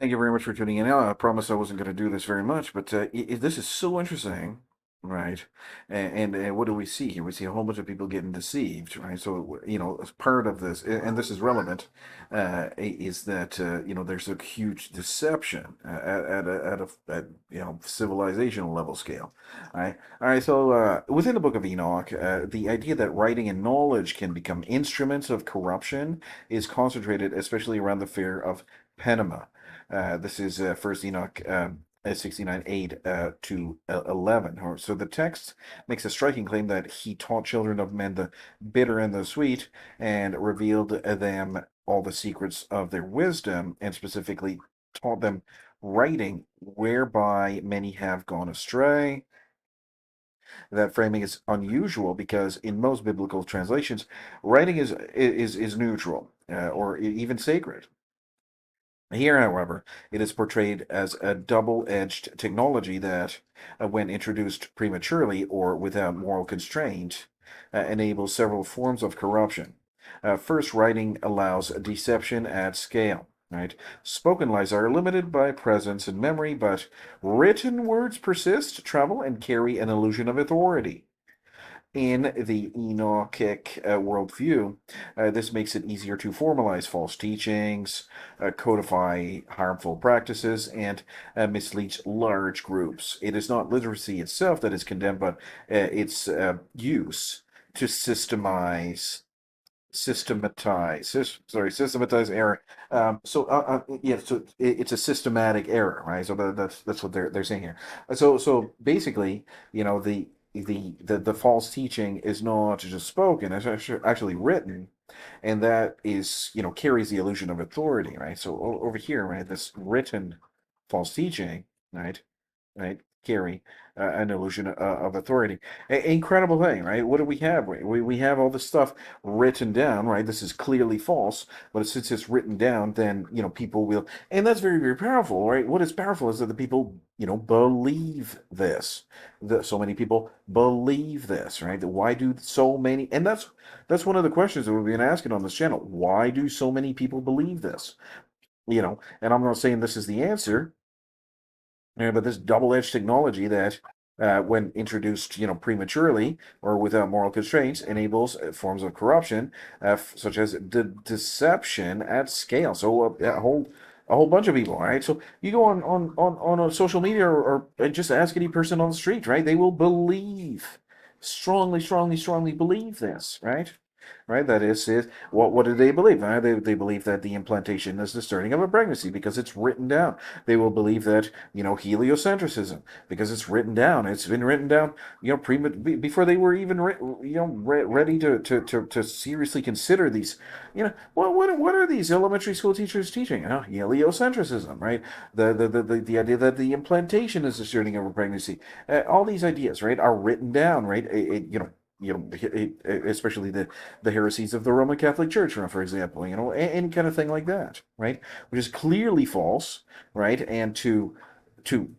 Thank you very much for tuning in. I promised I wasn't going to do this very much, but this is so interesting, right? And what do we see here? We see a whole bunch of people getting deceived, right? So, as part of this, and this is relevant, is that there's a huge deception at civilizational level scale, right? All right. So, within the Book of Enoch, the idea that writing and knowledge can become instruments of corruption is concentrated, especially around the fear of Penema. This is First Enoch 69:8 to 11. So the text makes a striking claim that he taught children of men the bitter and the sweet, and revealed them all the secrets of their wisdom, and specifically taught them writing, whereby many have gone astray. That framing is unusual because in most biblical translations, writing is neutral or even sacred. Here, however, it is portrayed as a double-edged technology that, when introduced prematurely or without moral constraint, enables several forms of corruption. First, writing allows deception at scale. Right? Spoken lies are limited by presence and memory, but written words persist, travel, and carry an illusion of authority. In the Enochic worldview, this makes it easier to formalize false teachings, codify harmful practices, and mislead large groups. It is not literacy itself that is condemned, but its use to systematize error. So it's a systematic error, right? So that's what they're saying here. So basically, the false teaching is not just spoken; it's actually written, and that is carries the illusion of authority, right? So over here, right, this written false teaching, right, right, carry an illusion of authority. Incredible thing, right? What do we have? We have all this stuff written down, right? This is clearly false, but since it's written down, then people will, and that's very, very powerful, right? What is powerful is that the people believe this. So many people believe this, right? Why do so many? And that's one of the questions that we've been asking on this channel. Why do so many people believe this? And I'm not saying this is the answer, but this double-edged technology that, when introduced, prematurely or without moral constraints, enables forms of corruption, such as deception at scale. So a whole bunch of people, right? So you go on a social media or just ask any person on the street, right? They will believe strongly, strongly, strongly believe this, right? Right, that is what do they believe? They believe that the implantation is the starting of a pregnancy because it's written down. They will believe that heliocentrism because it's written down. It's been written down, before they were even ready to seriously consider these. What are these elementary school teachers teaching? Heliocentrism, right? The idea that the implantation is the starting of a pregnancy. All these ideas, right, are written down, right? Especially the heresies of the Roman Catholic Church, for example, any kind of thing like that, right? Which is clearly false, right? And to to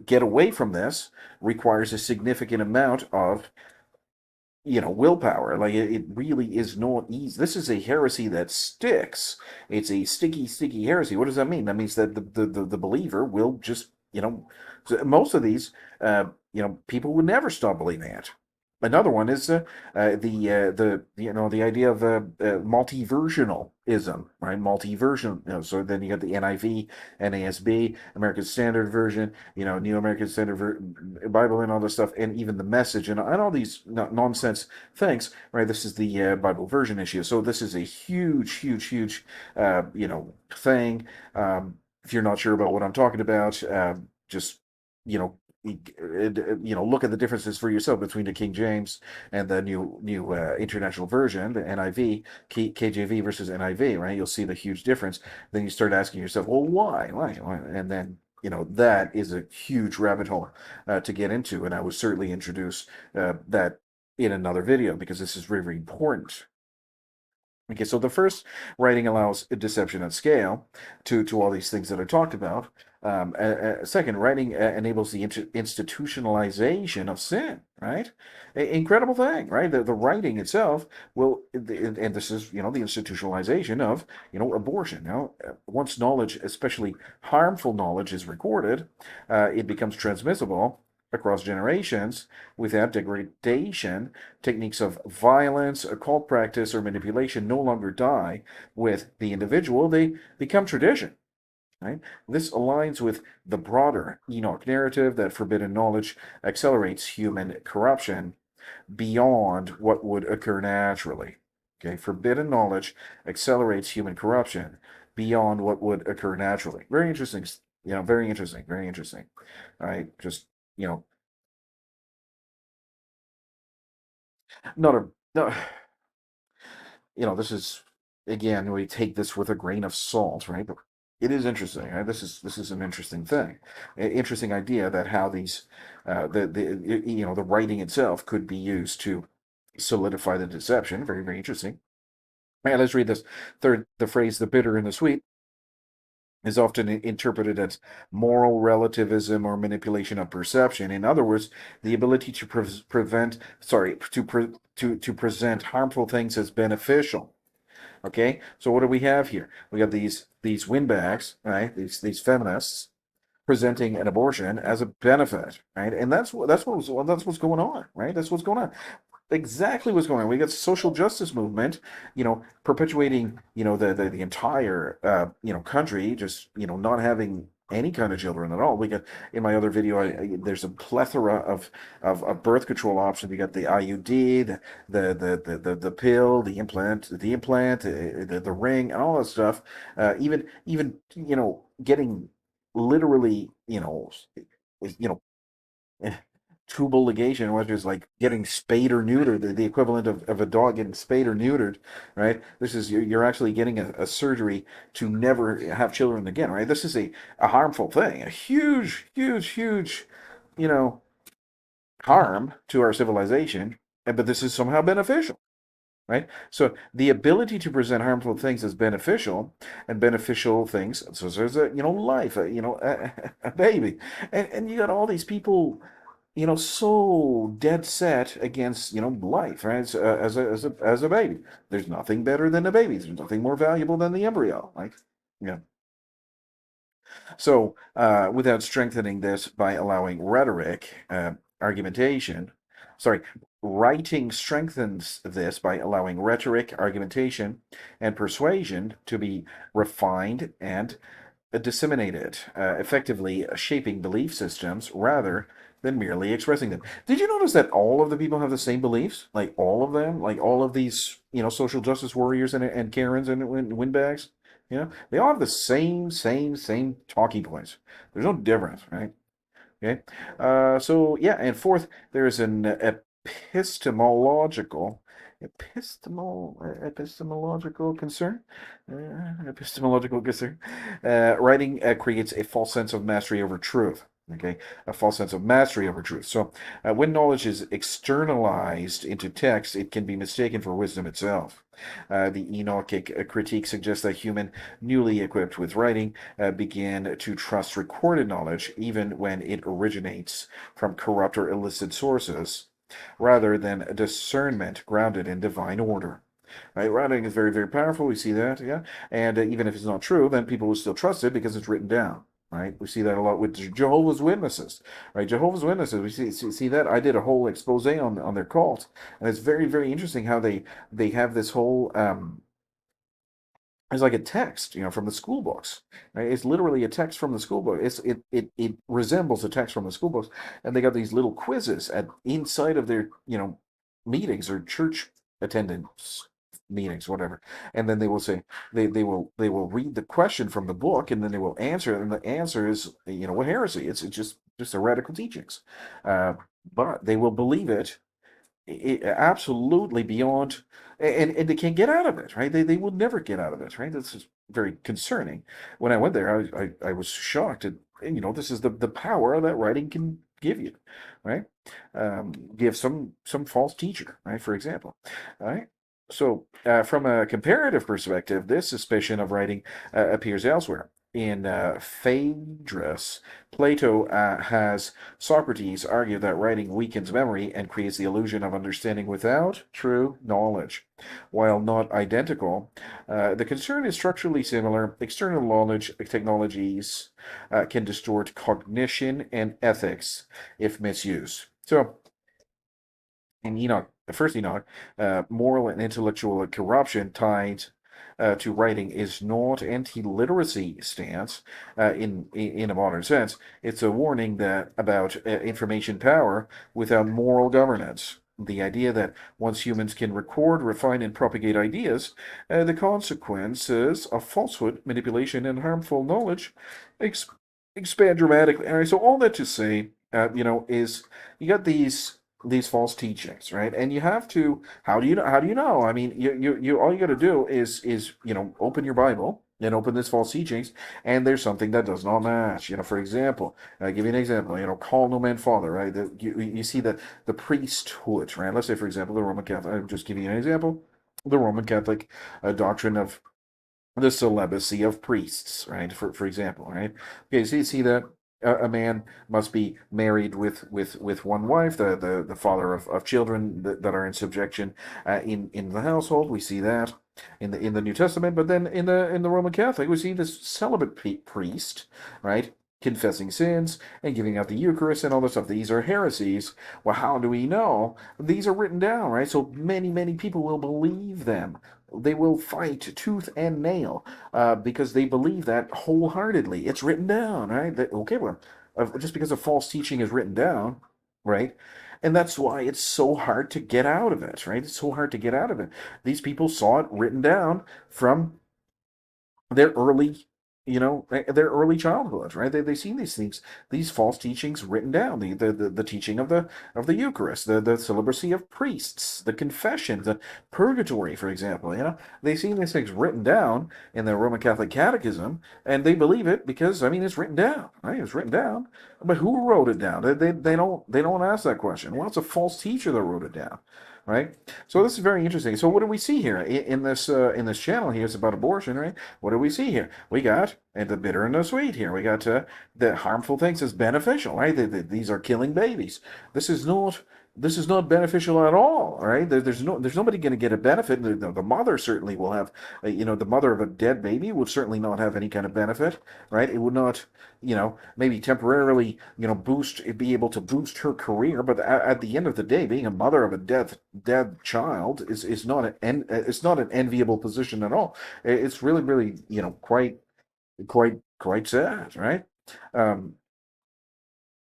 get away from this requires a significant amount of willpower. Like it really is not easy. This is a heresy that sticks. It's a sticky heresy. What does that mean? That means that the believer will just most of these people would never stop believing it. Another one is the idea of multiversionalism, right? Multiversion. So then you got the NIV, NASB, American Standard Version, New American Standard Bible, and all this stuff, and even the Message, and all these nonsense things, right? This is the Bible version issue. So this is a huge, huge, huge, thing. If you're not sure about what I'm talking about, just you know look at the differences for yourself between the King James and the new international version, the NIV, KJV versus NIV, right? You'll see the huge difference. Then you start asking yourself, well, why? And then that is a huge rabbit hole to get into, and I would certainly introduce that in another video because this is very, very important. Okay, so the first, writing allows deception at scale to all these things that I talked about. Second, writing enables the institutionalization of sin, right? Incredible thing, right? The writing itself will, and this is, the institutionalization of, abortion. Now, once knowledge, especially harmful knowledge, is recorded, it becomes transmissible across generations without degradation. Techniques of violence, occult practice, or manipulation no longer die with the individual, they become tradition. Right? This aligns with the broader Enoch narrative that forbidden knowledge accelerates human corruption beyond what would occur naturally. Okay, forbidden knowledge accelerates human corruption beyond what would occur naturally. Very interesting, very interesting, very interesting. All right, just you know, not a no. This is, again, we take this with a grain of salt, right? But it is interesting, right? This is an interesting thing, interesting idea that how these, the writing itself could be used to solidify the deception. Very, very interesting. All right, let's read this third. The phrase "the bitter and the sweet" is often interpreted as moral relativism or manipulation of perception. In other words, the ability to prevent, sorry, to present harmful things as beneficial. Okay, so what do we have here? We have these windbags, right? These feminists presenting an abortion as a benefit, right? And that's what's going on, right? That's what's going on. Exactly what's going on. We got social justice movement, perpetuating, the entire, country, just, not having any kind of children at all. We got, in my other video, there's a plethora of birth control options. We got the IUD, the pill, the ring, and all that stuff. Even getting literally, you know, tubal ligation, which is like getting spayed or neutered, the equivalent of a dog getting spayed or neutered, right? This is, you're actually getting a surgery to never have children again, right? This is a harmful thing, a huge, huge, huge, you know, harm to our civilization, but this is somehow beneficial. Right? So the ability to present harmful things as beneficial and beneficial things, so there's a, life, a baby. And you got all these people, so dead set against, life, right? So, as a baby. There's nothing better than a baby. There's nothing more valuable than the embryo. Like, yeah. So, without strengthening this by allowing rhetoric, argumentation, sorry, writing strengthens this by allowing rhetoric, argumentation, and persuasion to be refined and disseminated, effectively shaping belief systems rather than merely expressing them. Did you notice that all of the people have the same beliefs? Like all of them? Like all of these, social justice warriors and Karens and windbags? They all have the same talking points. There's no difference, right? Okay. So yeah, and fourth, there is an epistemological concern. Epistemological concern. Writing creates a false sense of mastery over truth. Okay, a false sense of mastery over truth. So, when knowledge is externalized into text, it can be mistaken for wisdom itself. The Enochic critique suggests that human, newly equipped with writing, begin to trust recorded knowledge even when it originates from corrupt or illicit sources, rather than discernment grounded in divine order. Right? Writing is very, very powerful. We see that, yeah. And even if it's not true, then people will still trust it because it's written down. Right? We see that a lot with Jehovah's Witnesses. Right? Jehovah's Witnesses. We see that. I did a whole expose on their cult, and it's very, very interesting how they have this whole it's like a text, from the school books, right? It's literally a text from the school book. It resembles a text from the school books, and they got these little quizzes at inside of their, meetings or church attendance meetings, whatever. And then they will say they will read the question from the book, and then they will answer it, and the answer is, what heresy? It's just heretical teachings, uh, but they will believe it absolutely beyond, and they can't get out of it, right? They will never get out of it, right? This is very concerning. When I went there, I was shocked at, this is the power that writing can give you, right? Give some false teacher, right? For example, all right. From a comparative perspective, this suspicion of writing appears elsewhere. In Phaedrus, Plato has Socrates argue that writing weakens memory and creates the illusion of understanding without true knowledge. While not identical, the concern is structurally similar. External knowledge technologies can distort cognition and ethics if misused. So, in Enoch, the first Enoch, moral and intellectual corruption tied to writing is not anti-literacy stance in a modern sense. It's a warning that about information power without moral governance. The idea that once humans can record, refine, and propagate ideas, the consequences of falsehood, manipulation, and harmful knowledge ex- expand dramatically. All right, so all that to say, is you got these false teachings, right? And you have to, how do you know? I mean, you all you got to do is open your Bible and open this false teachings, and there's something that does not match. For example, I give you an example. Call no man father, right? You see the priesthood, right? Let's say, for example, the Roman Catholic. I'm just giving you an example. The Roman Catholic doctrine of the celibacy of priests, right? For example, right? Okay, so you see that a man must be married with one wife, the father of children that are in subjection in the household. We see that in the New Testament, but then in the Roman Catholic, we see this celibate priest, right? Confessing sins and giving out the Eucharist and all this stuff. These are heresies. Well, how do we know? These are written down, right? So many people will believe them. They will fight tooth and nail because they believe that wholeheartedly. It's written down, right? Okay, well, just because a false teaching is written down, right? And that's why it's so hard to get out of it, right? It's so hard to get out of it. These people saw it written down from their early their early childhood, right? They've seen these things, these false teachings written down, the teaching of the Eucharist, the celibacy of priests, the confession, the purgatory, for example. They've seen these things written down in the Roman Catholic Catechism, and they believe it because, I mean, it's written down, right? It's written down, but who wrote it down? They don't ask that question. Well, it's a false teacher that wrote it down, right? So this is very interesting. So what do we see here in this channel here? It's about abortion, right? What do we see here? We got and the bitter and the sweet here. We got the harmful things as beneficial, right? These are killing babies. This is not. This is not beneficial at all, right? There's nobody going to get a benefit. The mother certainly will have, the mother of a dead baby would certainly not have any kind of benefit, right? It would not, maybe temporarily, be able to boost her career, but at the end of the day, being a mother of a dead child is not it's not an enviable position at all. It's really, quite sad, right? Um,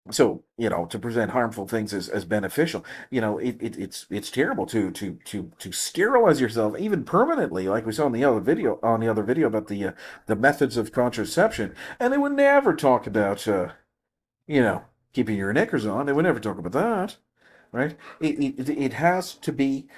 so to present harmful things as beneficial, it's terrible to sterilize yourself even permanently, like we saw in the other video about the methods of contraception, and they would never talk about you know keeping your knickers on. They would never talk about that, right? It has to be.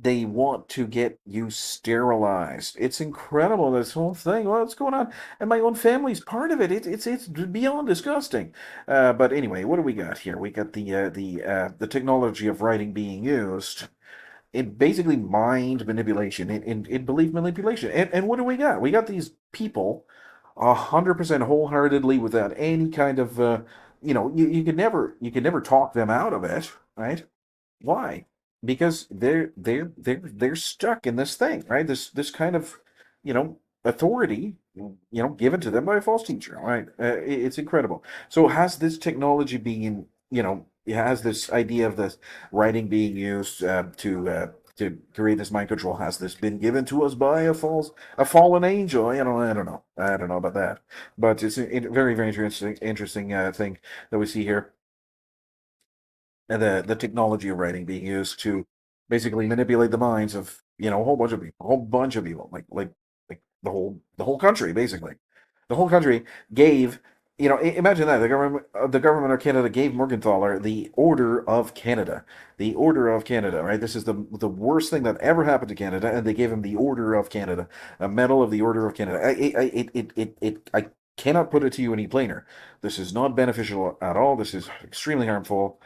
They want to get you sterilized. It's incredible, this whole thing. What's going on? And my own family's part of it. It's beyond disgusting. But anyway, what do we got here? We got the technology of writing being used in basically mind manipulation, in belief manipulation. And what do we got? We got these people 100% wholeheartedly without any kind of you could never talk them out of it, right? Why? Because they're stuck in this thing, right? This kind of, authority, given to them by a false teacher, right? It's incredible. So has this technology being, it has this idea of this writing being used to create this mind control? Has this been given to us by a fallen angel? I don't know about that, but it's a very interesting thing that we see here, and the technology of writing being used to basically manipulate the minds of a whole bunch of people, like the whole country, basically. The whole country gave, imagine that the government of Canada gave Morgenthaler the Order of Canada, right? This is the worst thing that ever happened to Canada, and they gave him the Order of Canada, a medal of the Order of Canada. I cannot put it to you any plainer. This is not beneficial at all. This is extremely harmful,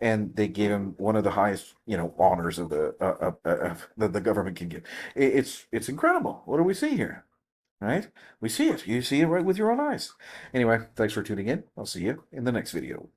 and they gave him one of the highest, honors of that the government can give. It's incredible. What do we see here? Right? We see it. You see it right with your own eyes. Anyway, thanks for tuning in. I'll see you in the next video.